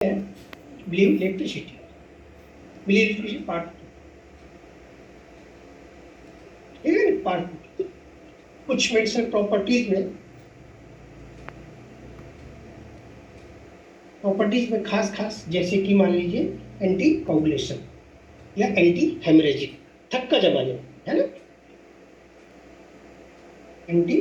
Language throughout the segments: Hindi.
ब्लीव इलेक्ट्रिसिटी, ब्लीव इलेक्ट्रिसिटी पार्ट, ठीक है ना, पार्ट कुछ मेडिसिनल प्रॉपर्टीज में खास जैसे कि मान लीजिए एंटी कोगुलेशन या एंटी हेमरेजिक, थक्का जमाने है ना, एंटी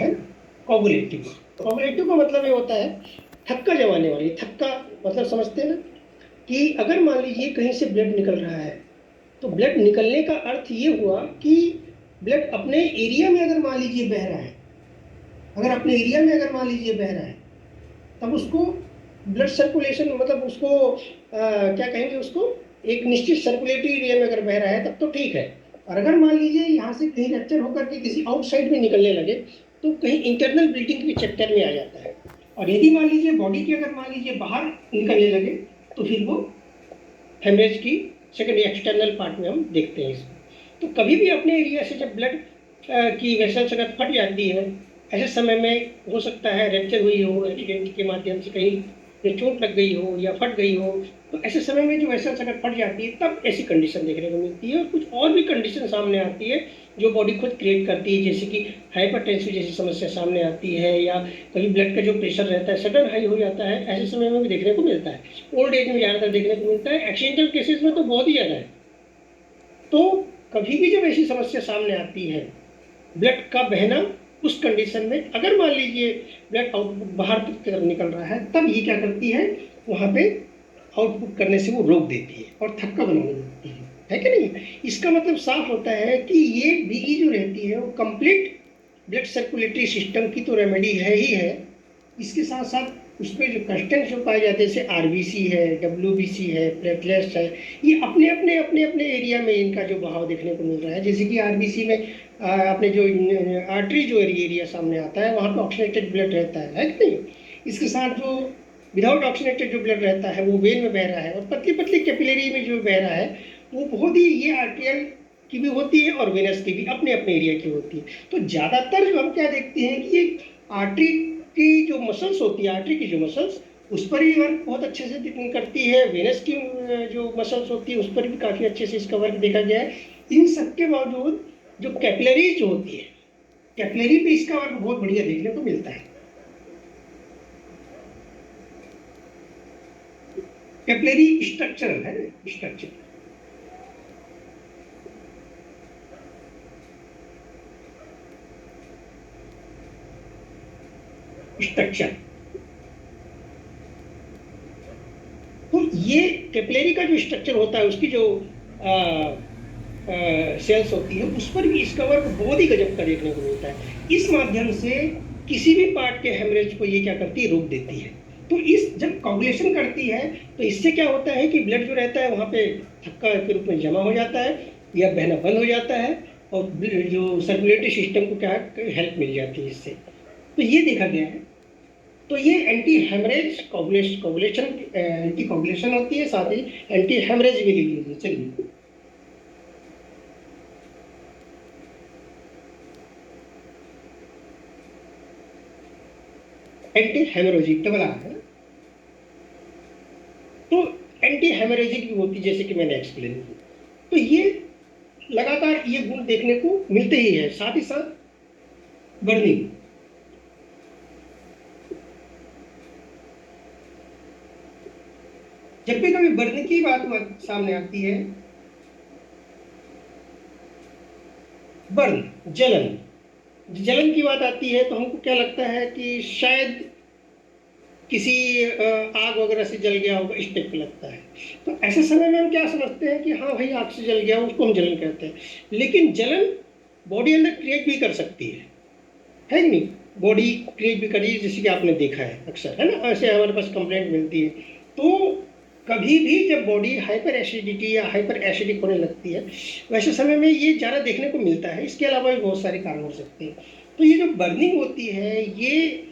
है कोगुलेटिव। कोगुलेटिव का मतलब ये होता है थक्का जमाने वाली। थक्का मतलब समझते हैं ना कि अगर मान लीजिए कहीं से ब्लड निकल रहा है तो ब्लड निकलने का अर्थ ये हुआ कि ब्लड अपने एरिया में अगर मान लीजिए बह रहा है, अगर मान लीजिए बह रहा है, तब उसको ब्लड सर्कुलेशन मतलब उसको क्या कहेंगे, उसको एक निश्चित सर्कुलेटरी एरिया में अगर बह रहा है तब तो ठीक है। और अगर मान लीजिए यहाँ से कहीं रप्चर होकर के किसी आउटसाइड में निकलने लगे तो कहीं इंटरनल ब्लीडिंग के चक्कर में आ जाता है। और यदि मान लीजिए बॉडी के अगर मान लीजिए बाहर निकलने लगे तो फिर वो हेमरेज की सेकेंड एक्सटर्नल पार्ट में हम देखते हैं इसको। तो कभी भी अपने एरिया से जब ब्लड की वेसल्स अगर फट जाती है, ऐसे समय में हो सकता है रप्चर हुई हो एक्सीडेंट के माध्यम से, कहीं चोट लग गई हो या फट गई हो, तो ऐसे समय में जो वेसल्स अगर फट जाती है तब ऐसी कंडीशन देखने को मिलती है। और कुछ और भी कंडीशन सामने आती है जो बॉडी खुद क्रिएट करती है, जैसे कि हाइपरटेंसिव जैसी समस्या सामने आती है, या कभी ब्लड का जो प्रेशर रहता है सडन हाई हो जाता है, ऐसे समय में भी देखने को मिलता है। ओल्ड एज में ज़्यादातर देखने को मिलता है, एक्सीडेंटल केसेस में तो बहुत ही ज़्यादा है। तो कभी भी जब ऐसी समस्या सामने आती है ब्लड का बहना, उस कंडीशन में अगर मान लीजिए ब्लड आउटपुट बाहर की तरफ निकल रहा है, तब ये क्या करती है, वहां पे आउटपुट करने से वो रोक देती है और थक्का बनाने लगती है कि नहीं। इसका मतलब साफ होता है कि ये बीई जो रहती है वो कंप्लीट ब्लड सर्कुलेटरी सिस्टम की तो रेमेडी है ही है, इसके साथ साथ उसमें जो कंस्टेंट्स जो पाए जाते हैं जैसे आरबीसी है, डब्ल्यूबीसी है, प्लेटलेट्स है, ये अपने एरिया में इनका जो बहाव देखने को मिल रहा है। जैसे कि आरबीसी में अपने जो आर्टरी जो एरिया सामने आता है वहाँ पे ऑक्सीनेटेड ब्लड रहता है कि नहीं। इसके साथ जो विदाउट ऑक्सीनेटेड जो ब्लड रहता है वो वेन में बह रहा है, और पतली पतली कैपिलरी में जो बह रहा है वो बहुत ही, ये आर्टियल की भी होती है और वेनस की भी अपने अपने एरिया की होती है। तो ज़्यादातर जो हम क्या देखते हैं कि ये आर्टरी की जो मसल्स होती है, आर्टरी की जो मसल्स, उस पर ही वर्क बहुत अच्छे से करती है। वेनस की जो मसल्स होती है उस पर भी काफ़ी अच्छे से इसका वर्क देखा गया है। इन सबके बावजूद जो कैपिलरीज जो होती है, कैपिलरी पे इसका वर्क बहुत बढ़िया देखने को मिलता है। कैपिलरी स्ट्रक्चरल है ना, स्ट्रक्चर स्ट्रक्चर। तो ये कैपिलरी का जो स्ट्रक्चर होता है, उसकी जो सेल्स होती है, उस पर भी इसका वर्क बहुत ही गजब का देखने को मिलता है। इस माध्यम से किसी भी पार्ट के हेमरेज को ये क्या करती है, रोक देती है। तो इस जब कोगुलेशन करती है तो इससे क्या होता है कि ब्लड जो रहता है वहाँ पे थक्का के रूप में जमा हो जाता है या बहना बंद हो जाता है, और जो सर्कुलेटरी सिस्टम को क्या हेल्प मिल जाती है इससे। तो ये देखा गया है। तो ये anti haemorrhage coagulation anti coagulation होती है, साथ ही एंटी हेमरेज भी लिख लीजिए। चलिए, एंटी हेमोरेजिक डबल आर है। तो एंटी हेमोरेजिक भी होती है जैसे कि मैंने एक्सप्लेन किया। तो ये लगातार ये गुण देखने को मिलते ही है, साथ ही साथ बर्निंग। जब भी कभी बर्निंग की बात सामने आती है, बर्न जलन की बात आती है, तो हमको क्या लगता है कि शायद किसी आग वगैरह से जल गया होगा, इस टाइप का लगता है। तो ऐसे समय में हम क्या समझते हैं कि हाँ भाई आग से जल गया, उसको हम जलन कहते हैं। लेकिन जलन बॉडी अंदर क्रिएट भी कर सकती है कि नहीं। बॉडी क्रिएट भी करी, जैसे कि आपने देखा है अक्सर, है ना, ऐसे हमारे पास कंप्लेंट मिलती है। तो कभी भी जब बॉडी हाइपर एसिडिटी या हाइपर एसिडिक होने लगती है, वैसे समय में ये ज़्यादा देखने को मिलता है। इसके अलावा भी बहुत सारे कारण हो सकते हैं। तो ये जो बर्निंग होती है, ये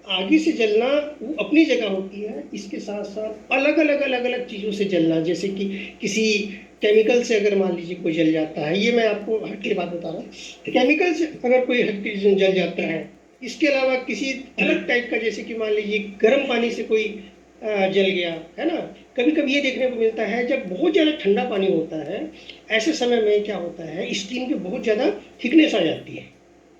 आगे से जलना वो अपनी जगह होती है, इसके साथ साथ अलग अलग चीज़ों से जलना, जैसे कि किसी केमिकल से अगर मान लीजिए कोई जल जाता है, ये मैं आपको हट के बात बता रहा हूँ, केमिकल से अगर कोई हट के जल जाता है, इसके अलावा किसी अलग टाइप का, जैसे कि मान लीजिए गर्म पानी से कोई जल गया है ना। कभी कभी ये देखने को मिलता है जब बहुत ज़्यादा ठंडा पानी होता है, ऐसे समय में क्या होता है, स्किन पे बहुत ज़्यादा थिकनेस आ जाती है,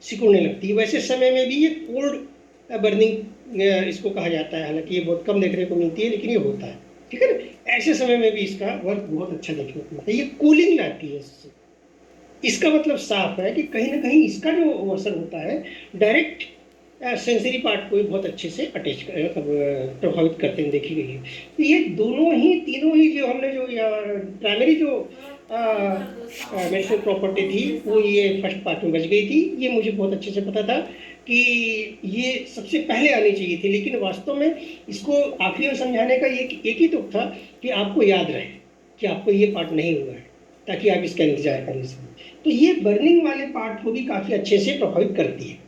सिकुड़ने लगती है। वैसे समय में भी ये कोल्ड बर्निंग इसको कहा जाता है, हालांकि ये बहुत कम देखने को मिलती है, लेकिन ये होता है, ठीक है ना। ऐसे समय में भी इसका वर्क बहुत अच्छा देखने को मिलता है, ये कूलिंग लाती है इससे। इसका मतलब साफ है कि कहीं ना कहीं इसका जो असर होता है डायरेक्ट सेंसरी पार्ट को भी बहुत अच्छे से अटैच प्रभावित करते हैं, देखी गई है। तो ये दोनों ही तीनों ही जो हमने जो प्राइमरी जो मेडिसिनल प्रॉपर्टी थी वो ये फर्स्ट पार्ट में बच गई थी। ये मुझे बहुत अच्छे से पता था कि ये सबसे पहले आनी चाहिए थी, लेकिन वास्तव में इसको आखिरी में समझाने का एक ही तुक था कि आपको याद रहे कि आपको ये पार्ट नहीं हुआ है, ताकि आप इसका इंतजार कर सकें। तो ये बर्निंग वाले पार्ट को भी काफ़ी अच्छे से प्रभावित करती है।